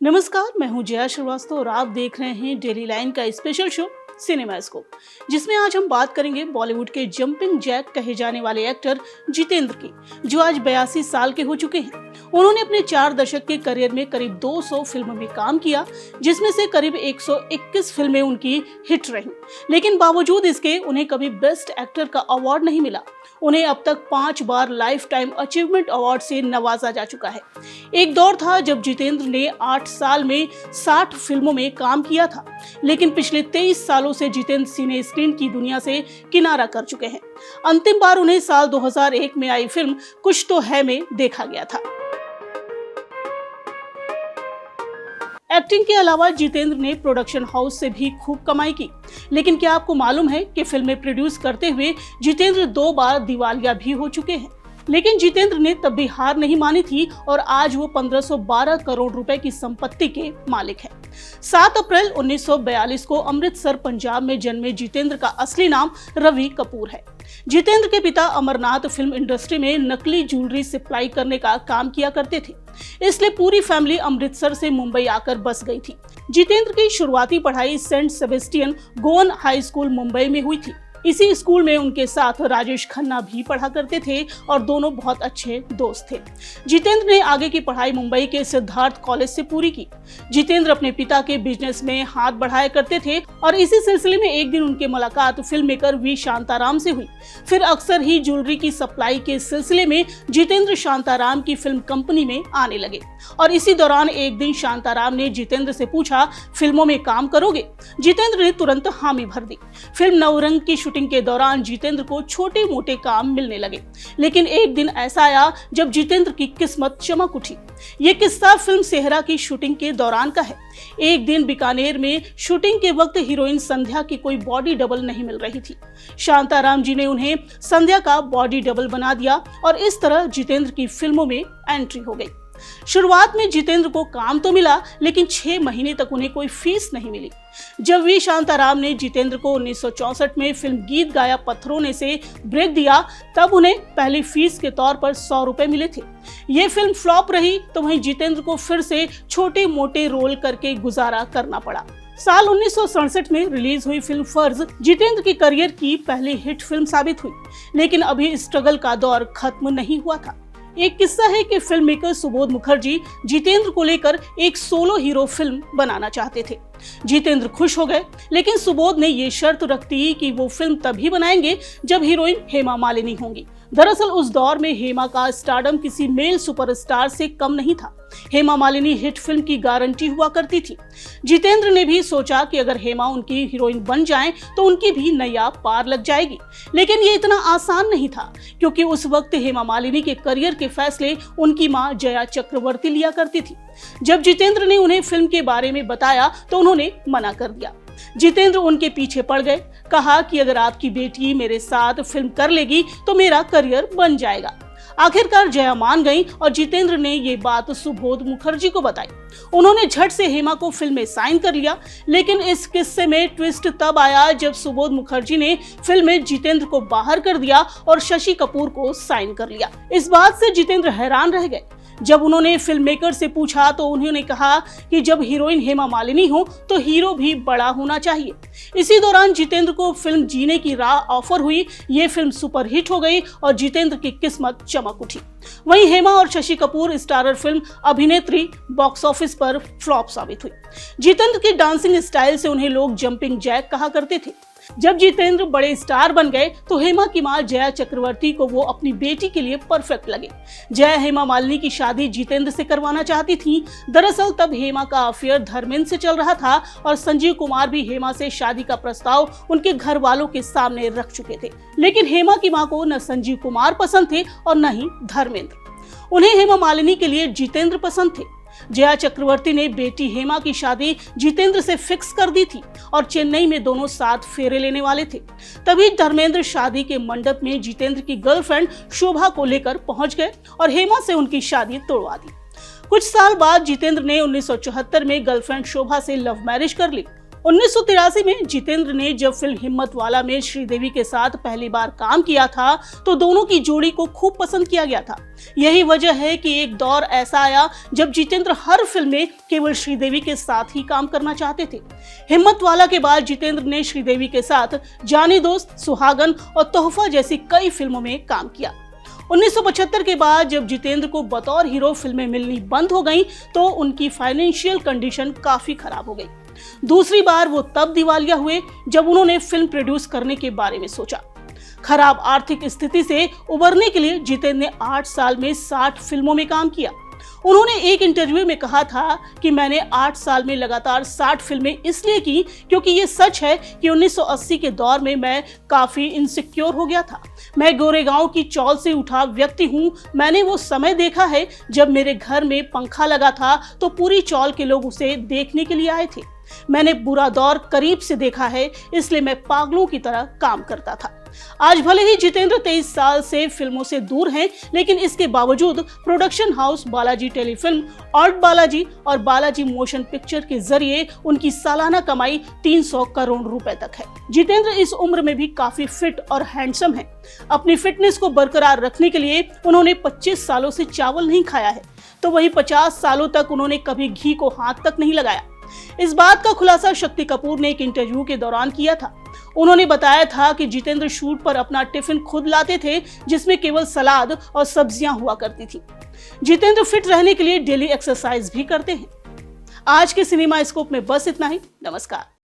नमस्कार, मैं हूं जया श्रीवास्तव और आप देख रहे हैं डेली लाइन का स्पेशल शो सिनेमास्कोप, जिसमें आज हम बात करेंगे बॉलीवुड के जंपिंग जैक कहे जाने वाले एक्टर जितेंद्र की, जो आज 82 साल के हो चुके हैं। उन्होंने अपने 4 दशक के करियर में करीब 200 फिल्मों में काम किया, जिसमें से करीब 121 फिल्में उनकी हिट रहीं। लेकिन बावजूद इसके उन्हें कभी बेस्ट एक्टर का अवार्ड नहीं मिला। उन्हें अब तक 5 बार लाइफ टाइम अचीवमेंट अवार्ड से नवाजा जा चुका है। एक दौर था जब जितेंद्र ने 8 साल में 60 फिल्मों में काम किया था, लेकिन पिछले 23 सालों से जितेंद्र सिने स्क्रीन की दुनिया से किनारा कर चुके हैं। अंतिम बार उन्हें साल 2001 में आई फिल्म कुछ तो है में देखा गया था। एक्टिंग के अलावा जितेंद्र ने प्रोडक्शन हाउस से भी खूब कमाई की, लेकिन क्या आपको मालूम है कि फिल्में प्रोड्यूस करते हुए जितेंद्र 2 बार दिवालिया भी हो चुके हैं। लेकिन जितेंद्र ने तब भी हार नहीं मानी थी और आज वो 1512 करोड़ रुपए की संपत्ति के मालिक है। 7 अप्रैल 1942 को अमृतसर पंजाब में जन्मे जितेंद्र का असली नाम रवि कपूर है। जितेंद्र के पिता अमरनाथ फिल्म इंडस्ट्री में नकली ज्वेलरी सप्लाई करने का काम किया करते थे, इसलिए पूरी फैमिली अमृतसर से मुंबई आकर बस गई थी। जितेंद्र की शुरुआती पढ़ाई Saint Sebastian Goan high school Mumbai में हुई थी। इसी स्कूल में उनके साथ राजेश खन्ना भी पढ़ा करते थे और दोनों बहुत अच्छे दोस्त थे। जितेंद्र ने आगे की पढ़ाई मुंबई के सिद्धार्थ कॉलेज से पूरी की। जितेंद्र अपने पिता के बिजनेस में हाथ बढ़ाया करते थे और इसी सिलसिले में एक दिन उनकी मुलाकात फिल्म मेकर वी शांताराम से हुई। फिर अक्सर ही ज्वेलरी की सप्लाई के सिलसिले में जितेंद्र शांताराम की फिल्म कंपनी में आने लगे और इसी दौरान एक दिन शांताराम ने जितेंद्र से पूछा, फिल्मों में काम करोगे? जितेंद्र ने तुरंत हामी भर दी। फिल्म नवरंग की शूटिंग के दौरान जितेंद्र को छोटे मोटे काम मिलने लगे, लेकिन एक दिन ऐसा आया जब जितेंद्र की किस्मत चमक उठी। ये किस्सा फिल्म सेहरा की शूटिंग के दौरान का है। एक दिन बीकानेर में शूटिंग के वक्त हीरोइन संध्या की कोई बॉडी डबल नहीं मिल रही थी। शांताराम जी ने उन्हें संध्या का बॉडी डबल बना दिया और इस तरह जितेंद्र की फिल्मों में एंट्री हो गई। शुरुआत में जितेंद्र को काम तो मिला, लेकिन 6 महीने तक उन्हें कोई फीस नहीं मिली। जब वी शांताराम ने जितेंद्र को 1964 में फिल्म गीत गाया पत्थरों ने से ब्रेक दिया, तब उन्हें पहली फीस के तौर पर 100 रुपए मिले थे। ये फिल्म फ्लॉप रही तो वहीं जितेंद्र को फिर से छोटे मोटे रोल करके गुजारा करना पड़ा। साल 1967 में रिलीज हुई फिल्म फर्ज जितेंद्र की करियर की पहली हिट फिल्म साबित हुई, लेकिन अभी स्ट्रगल का दौर खत्म नहीं हुआ था। एक किस्सा है कि फिल्म मेकर सुबोध मुखर्जी जितेंद्र को लेकर एक सोलो हीरो फिल्म बनाना चाहते थे। जितेंद्र खुश हो गए, लेकिन सुबोध ने ये शर्त रख दी कि वो फिल्म तभी बनाएंगे जब हीरोइन हेमा मालिनी होंगी। दरअसल उस दौर में हेमा का स्टारडम किसी मेल सुपरस्टार से कम नहीं था। हेमा मालिनी हिट फिल्म की गारंटी हुआ करती थी। जितेंद्र ने भी सोचा कि अगर हेमा उनकी हीरोइन बन जाएं तो उनकी भी नैया पार लग जाएगी, लेकिन ये इतना आसान नहीं था, क्योंकि उस वक्त हेमा मालिनी के करियर के फैसले उनकी मां जया चक्रवर्ती लिया करती थी। जब जितेंद्र ने उन्हें फिल्म के बारे में बताया तो उन्होंने मना कर दिया। जितेंद्र उनके पीछे पड़ गए, कहा कि अगर आपकी बेटी मेरे साथ फिल्म कर लेगी तो मेरा करियर बन जाएगा। आखिरकार जया मान गई और जितेंद्र ने ये बात सुबोध मुखर्जी को बताई। उन्होंने झट से हेमा को फिल्म में साइन कर लिया, लेकिन इस किस्से में ट्विस्ट तब आया जब सुबोध मुखर्जी ने फिल्म में जितेंद्र को बाहर कर दिया और शशि कपूर को साइन कर लिया। इस बात से जितेंद्र हैरान रह गए। जब उन्होंने फिल्म मेकर से पूछा तो उन्होंने कहा कि जब हीरोइन हेमा मालिनी हो तो हीरो भी बड़ा होना चाहिए। इसी दौरान जितेंद्र को फिल्म जीने की राह ऑफर हुई। ये फिल्म सुपरहिट हो गई और जितेंद्र की किस्मत चमक उठी। वहीं हेमा और शशि कपूर स्टारर फिल्म अभिनेत्री बॉक्स ऑफिस पर फ्लॉप साबित हुई। जितेंद्र की डांसिंग स्टाइल से उन्हें लोग जंपिंग जैक कहा करते थे। जब जितेंद्र बड़े स्टार बन गए तो हेमा की मां जया चक्रवर्ती को वो अपनी बेटी के लिए परफेक्ट लगे। जया हेमा मालिनी की शादी जितेंद्र से करवाना चाहती थी। दरअसल तब हेमा का अफेयर धर्मेंद्र से चल रहा था और संजीव कुमार भी हेमा से शादी का प्रस्ताव उनके घर वालों के सामने रख चुके थे, लेकिन हेमा की मां को न संजीव कुमार पसंद थे और न ही धर्मेंद्र। उन्हें हेमा मालिनी के लिए जितेंद्र पसंद थे। जया चक्रवर्ती ने बेटी हेमा की शादी जितेंद्र से फिक्स कर दी थी और चेन्नई में दोनों साथ फेरे लेने वाले थे। तभी धर्मेंद्र शादी के मंडप में जितेंद्र की गर्लफ्रेंड शोभा को लेकर पहुंच गए और हेमा से उनकी शादी तोड़वा दी। कुछ साल बाद जितेंद्र ने 1974 में गर्लफ्रेंड शोभा से लव मैरिज कर ली। 1983 में जितेंद्र ने जब फिल्म हिम्मत वाला में श्रीदेवी के साथ पहली बार काम किया था तो दोनों की जोड़ी को खूब पसंद किया गया था। यही वजह है कि एक दौर ऐसा आया जब जितेंद्र हर फिल्म में केवल श्रीदेवी के साथ ही काम करना चाहते थे। हिम्मत वाला के बाद जितेंद्र ने श्रीदेवी के साथ जानी दोस्त, सुहागन और तोहफा जैसी कई फिल्मों में काम किया। 1975 के बाद जब जितेंद्र को बतौर हीरो फिल्में मिलनी बंद हो गईं, तो उनकी फाइनेंशियल कंडीशन काफी खराब हो गई। दूसरी बार वो तब दिवालिया हुए जब उन्होंने फिल्म प्रोड्यूस करने के बारे में सोचा। खराब आर्थिक स्थिति से उबरने के लिए जितेंद्र ने 8 साल में 60 फिल्मों में काम किया। उन्होंने एक इंटरव्यू में कहा था कि मैंने 8 साल में लगातार 60 फिल्में इसलिए की क्योंकि ये सच है कि 1980 के दौर में मैं काफी इनसिक्योर हो गया था। मैं गोरेगांव की चौल से उठा व्यक्ति हूँ। मैंने वो समय देखा है जब मेरे घर में पंखा लगा था तो पूरी चौल के लोग उसे देखने के लिए आए थे। मैंने बुरा दौर करीब से देखा है, इसलिए मैं पागलों की तरह काम करता था। आज भले ही जितेंद्र 23 साल से फिल्मों से दूर हैं, लेकिन इसके बावजूद production house Balaji telefilm, art Balaji और बालाजी मोशन पिक्चर के जरिए उनकी सालाना कमाई 300 करोड़ रुपए तक है। जितेंद्र इस उम्र में भी काफी फिट और हैंडसम हैं। अपनी फिटनेस को बरकरार रखने के लिए उन्होंने 25 सालों से चावल नहीं खाया है, तो वही 50 सालों तक उन्होंने कभी घी को हाथ तक नहीं लगाया। इस बात का खुलासा शक्ति कपूर ने एक इंटरव्यू के दौरान किया था। उन्होंने बताया था कि जितेंद्र शूट पर अपना टिफिन खुद लाते थे, जिसमें केवल सलाद और सब्जियां हुआ करती थी। जितेंद्र फिट रहने के लिए डेली एक्सरसाइज भी करते हैं। आज के सिनेमा स्कोप में बस इतना ही। नमस्कार।